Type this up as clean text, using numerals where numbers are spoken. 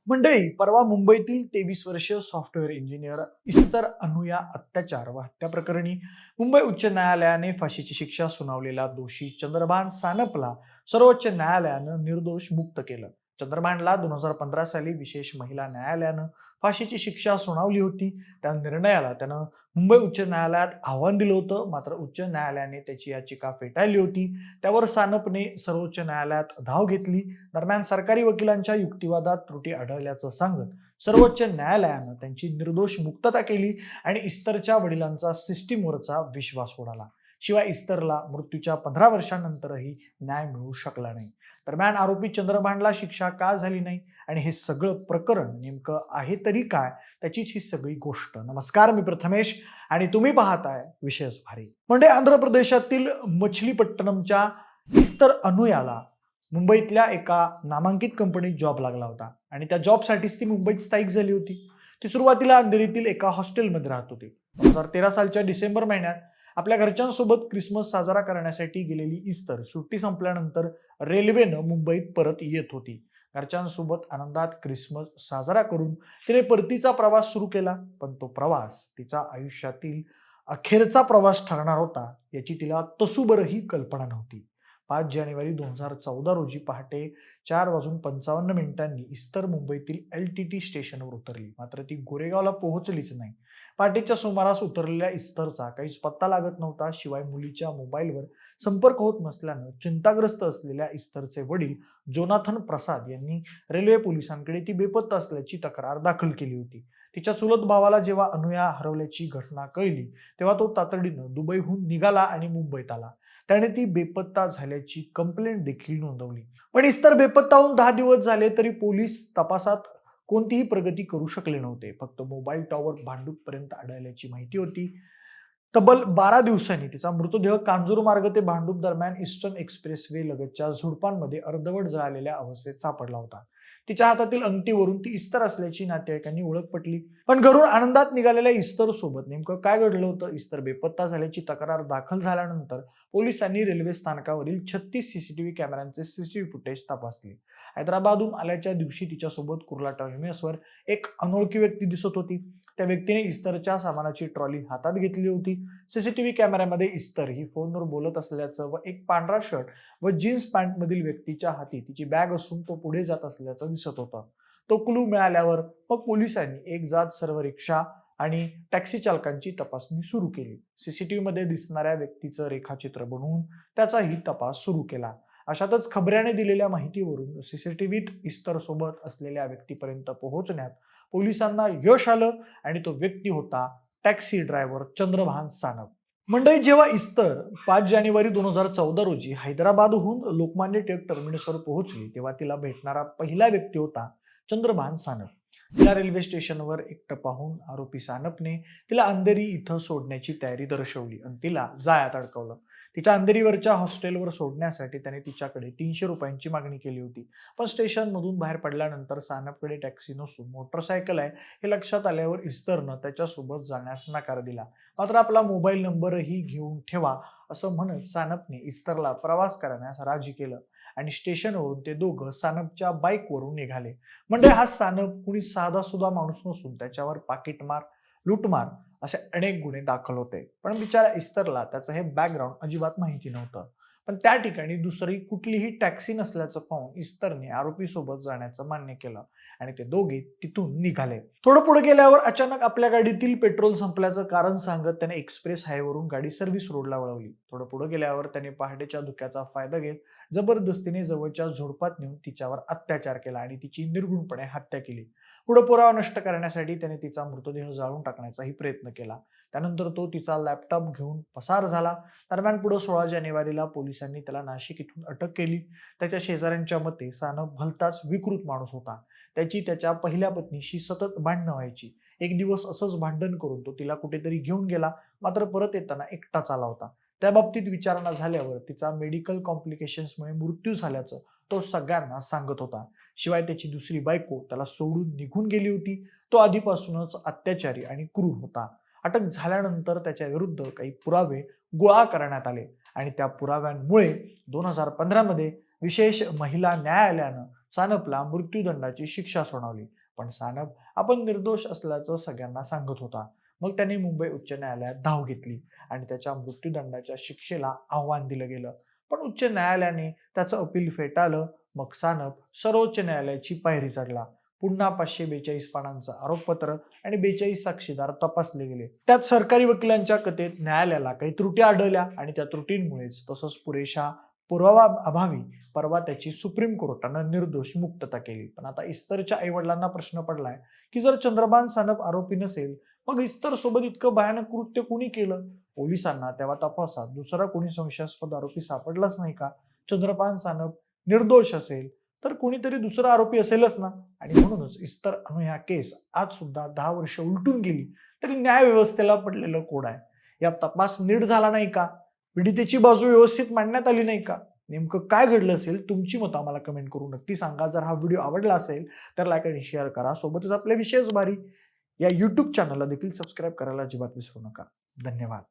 मंडळी, परवा मुंबईतील 23 वर्षीय सॉफ्टवेअर इंजिनियर इस्तर अनुया अत्याचार व हत्या प्रकरणी मुंबई उच्च न्यायालयाने फाशीची शिक्षा सुनावलेला दोषी चंद्रभान सानपला सर्वोच्च न्यायालयानं निर्दोष मुक्त केलं. चंद्रभानला 2015 साली विशेष महिला न्यायालयानं फाशीची शिक्षा सुनावली होती. त्या निर्णयाला त्यानं मुंबई उच्च न्यायालयात आव्हान दिलं होतं, मात्र उच्च न्यायालयाने त्याची याचिका फेटाळली होती. त्यावर सानपने सर्वोच्च न्यायालयात धाव घेतली. दरम्यान सरकारी वकिलांच्या युक्तिवादात त्रुटी आढळल्याचं सांगत सर्वोच्च न्यायालयानं त्यांची निर्दोष मुक्तता केली आणि इस्तरच्या वडिलांचा सिस्टीमवरचा विश्वास उडाला. शिवाय इस्तरला मृत्यूच्या 15 वर्षांनंतरही न्याय मिळू शकला नाही. दरम्यान आरोपी चंद्रभानला शिक्षा का झाली नाही आणि हे सगळं प्रकरण नेमकं आहे तरी काय, त्याचीच ही सगळी गोष्ट. नमस्कार, मी प्रथमेश आणि तुम्ही पाहताय विशेष भारी. म्हणजे आंध्र प्रदेशातील मछलीपट्टणमच्या इस्तर अनुयाला मुंबईतल्या एका नामांकित कंपनीत जॉब लागला होता आणि त्या जॉबसाठीच ती मुंबईत स्थायिक झाली होती. ती सुरुवातीला अंधेरीतील एका हॉस्टेलमध्ये राहत होती. 2013 सालच्या डिसेंबर महिन्यात आपल्या घरच्यांसोबत क्रिसमस साजरा करण्यासाठी गेलेली इस्तर सुट्टी संपल्यानंतर रेल्वेनं मुंबईत परत येत होती. घरच्यांसोबत आनंदात क्रिसमस साजरा करून तिने परतीचा प्रवास सुरू केला. पण तो प्रवास तिचा आयुष्यातील अखेरचा प्रवास ठरणार होता याची तिला तसूभरही कल्पना नव्हती. 5 जानेवारी 2014 रोजी पहाटे 4:55 इस्तर मुंबईतील LTT स्टेशनवर उतरली. मात्र ती गोरेगावला पोहोचलीच नाही. पहाटेच्या सुमारास उतरलेल्या इस्तरचा काहीच पत्ता लागत नव्हता. शिवाय मुलीच्या मोबाईलवर संपर्क होत नसल्यानं चिंताग्रस्त असलेल्या इस्तरचे वडील जोनाथन प्रसाद यांनी रेल्वे पोलिसांकडे ती बेपत्ता असल्याची तक्रार दाखल केली होती. तिच्या चुलत भावाला जेव्हा अनुया हरवल्याची घटना कळली तेव्हा तो तातडीनं दुबईहून निघाला आणि मुंबईत आला. त्याने ती बेपत्ता झाल्याची कंप्लेंट देखील नोंदवली. पण इस्तर बेपत्ता होऊन 10 दिवस झाले तरी पोलीस तपासात कोणतीही प्रगती करू शकले नव्हते. फक्त मोबाईल टॉवर भांडूपपर्यंत आढळल्याची माहिती होती. तब्बल 12 दिवसांनी तिचा मृतदेह कांजूरमार्ग ते भांडूप दरम्यान ईस्टर्न एक्सप्रेसवे लगतच्या झुडपांमध्ये अर्धवट जळालेल्या अवस्थेत सापडला होता. तिच्या हातातील अंगठीवरून ती इस्तर असल्याची नातेवाईकांनी ओळख पटली. पण घरून आनंदात निघालेल्या इस्तर सोबत नेमकं काय घडलं होतं? इस्तर बेपत्ता झाल्याची तक्रार दाखल झाल्यानंतर पोलिसांनी रेल्वे स्थानकावरील 36 CCTV कॅमेऱ्यांचे CCTV फुटेज तपासले. हैदराबादहून आल्याच्या दिवशी तिच्यासोबत कुर्ला टर्मिनसवर एक अनोळखी व्यक्ती दिसत होती. त्या व्यक्तीने इस्तरच्या सामानाची ट्रॉली हातात घेतली होती. CCTV कॅमेऱ्यामध्ये इस्तर ही फोनवर बोलत असल्याचं व एक पांढरा शर्ट व जीन्स पॅन्ट मधील व्यक्तीच्या हाती तिची बॅग असून तो पुढे जात असल्याचं दिसत होतं. तो क्लू मिळाल्यावर मग पोलिसांनी एक जात सर्व रिक्षा आणि टॅक्सी चालकांची तपासणी सुरू केली. CCTV मध्ये दिसणाऱ्या व्यक्तीचं रेखाचित्र बनवून त्याचाही तपास सुरू केला. अशातच खबऱ्याने दिलेल्या माहितीवरून CCTVत इस्तर सोबत असलेल्या व्यक्तीपर्यंत पोहोचण्यात पोलिसांना यश आलं आणि तो व्यक्ती होता टॅक्सी ड्रायव्हर चंद्रभान सानप. मंडळी, जेव्हा इस्तर 5 जानेवारी 2014 रोजी हैदराबादहून लोकमान्य टिळक टर्मिनसवर पोहोचली तेव्हा तिला भेटणारा पहिला व्यक्ती होता चंद्रभान सानप. तिला रेल्वे स्टेशनवर एकटं पाहून आरोपी सानपने तिला अंधेरी इथं सोडण्याची तयारी दर्शवली आणि तिला जाळ्यात अडकवलं. तिच्या अंधेरीवरच्या हॉस्टेलवर सोडण्यासाठी त्याने तिच्याकडे 300 रुपयांची मागणी केली होती. पण स्टेशनमधून बाहेर पडल्यानंतर सानपकडे टॅक्सी नसून मोटरसायकल आहे हे लक्षात आल्यावर इस्तरनं त्याच्यासोबत जाण्यास नकार दिला. मात्र आपला मोबाईल नंबरही घेऊन ठेवा असं म्हणत सानपने इस्तरला प्रवास करण्यास राजी केलं आणि स्टेशनवरून ते दोघं सानपच्या बाईकवरून निघाले. म्हणजे हा सानप कुणी साधा सुद्धा माणूस नसून त्याच्यावर पाकिटमार, लूटमार असे अनेक गुन्हे दाखल होते. पण बिचारा इस्तरला त्याचं हे बॅकग्राऊंड अजिबात माहिती नव्हतं. पण त्या ठिकाणी दुसरी कुठलीही टॅक्सी नसल्याचं पाहून इस्तरने आरोपीसोबत जाण्याचं मान्य केलं आणि ते दोघे तिथून निघाले. थोडं पुढे गेल्यावर अचानक आपल्या गाडीतील पेट्रोल संपल्याचं कारण सांगत त्याने एक्सप्रेस हायवेवरून गाडी सर्व्हिस रोडला वळवली. थोडं पुढे गेल्यावर त्याने पहाटेच्या धुक्याचा फायदा घेत जबरदस्तीने जवळच्या झुडपात नेऊन तिच्यावर अत्याचार केला आणि तिची निर्घृणपणे हत्या केली. पुढे पुरावा नष्ट करण्यासाठी त्याने तिचा मृतदेह जाळून टाकण्याचाही प्रयत्न केला. त्यानंतर तो तिचा लॅपटॉप घेऊन पसार झाला. दरम्यान पुढे 16 जानेवारीला पोलिसांनी त्याला नाशिक इथून अटक केली. त्याच्या शेजाऱ्यांच्या मते सानप भलताच विकृत माणूस होता. त्याची त्याच्या पहिल्या पत्नीशी सतत भांडणं व्हायची. एक दिवस असंच भांडण करून तो तिला कुठेतरी घेऊन गेला, मात्र परत येताना एकटाच आला होता. त्या बाबतीत विचारणा झाल्यावर तिचा मेडिकल कॉम्प्लिकेशन्समुळे मृत्यू झाल्याचं तो सगळ्यांना सांगत होता. शिवाय त्याची दुसरी बायको त्याला सोडून निघून गेली होती. तो आधीपासूनच अत्याचारी आणि क्रूर होता. अटक झाल्यानंतर त्याच्या विरुद्ध काही पुरावे गोळा करण्यात आले आणि त्या पुराव्यांमुळे 2015 मध्ये विशेष महिला न्यायालयानं सानपला मृत्यूदंडाची शिक्षा सुनावली. पण सानप आपण निर्दोष असल्याचं सगळ्यांना सांगत होता. मग त्याने मुंबई उच्च न्यायालयात धाव घेतली आणि त्याच्या मृत्यूदंडाच्या शिक्षेला आव्हान दिलं गेलं. पण उच्च न्यायालयाने त्याचं अपील फेटाळलं. मग सानप सर्वोच्च न्यायालयाची पायरी चढला. पुन्हा 542 पानांचं आरोपपत्र आणि 42 साक्षीदार तपासले गेले. त्यात सरकारी वकिलांच्या कथेत न्यायालयाला काही त्रुटी आढळल्या आणि त्या त्रुटींमुळेच तसंच पुरेशा पुरावा अभावी परवा त्याची सुप्रीम कोर्टानं निर्दोष मुक्तता केली. पण आता इस्तरच्या आईवडिलांना प्रश्न पडलाय की जर चंद्रभान सानप आरोपी नसेल, मग इस्तर सोबत इतकं भयानक कृत्य कुणी केलं? पोलिसांना तेव्हा तपासात दुसरा कोणी संशयास्पद आरोपी सापडलाच नाही का? चंद्रभान सानप निर्दोष असेल तर कोणीतरी दुसरा आरोपी असेलच ना. आणि म्हणूनच इस्तर ह्या केस आज सुद्धा 10 वर्ष उलटून गेली तरी न्याय व्यवस्थेला पडलेलं कोड आहे. यात तपास नीट झाला नाही का? पीडितेची बाजू व्यवस्थित मांडण्यात आली नाही का? नेमकं काय घडलं असेल? तुमची मतं आम्हाला कमेंट करून नक्की सांगा. जर हा व्हिडिओ आवडला असेल तर लाईक आणि शेअर करा. सोबतच आपल्या विशेष भारी या YouTube चॅनलला देखील सबस्क्राईब करायला अजिबात विसरू नका. धन्यवाद.